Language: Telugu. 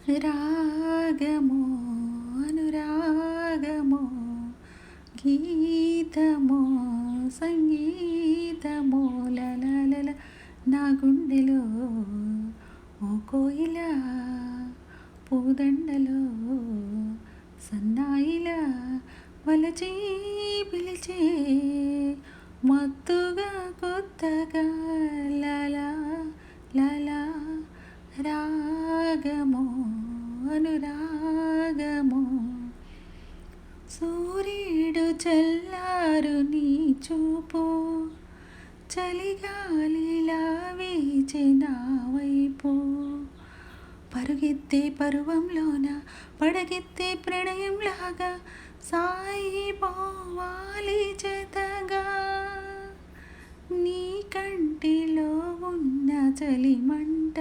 రాగమో అనురాగమో గీతమో సంగీతమో లలల నా గుండెలో ఓ కోయిల పూదండలో సన్నాయిలా వలచి పిలిచే మత్తుగా కొత్తగా లలా లలా రాగమో అనురాగమో సూర్యుడు చల్లారు నీ చూపు చలిగాలిలా వీచే నా వైపు పరుగెత్తే పరువంలోన పడగెత్తే ప్రణయంలాగా సాగిపోవాలి జతగా నీ కంటిలో ఉన్న చలిమంట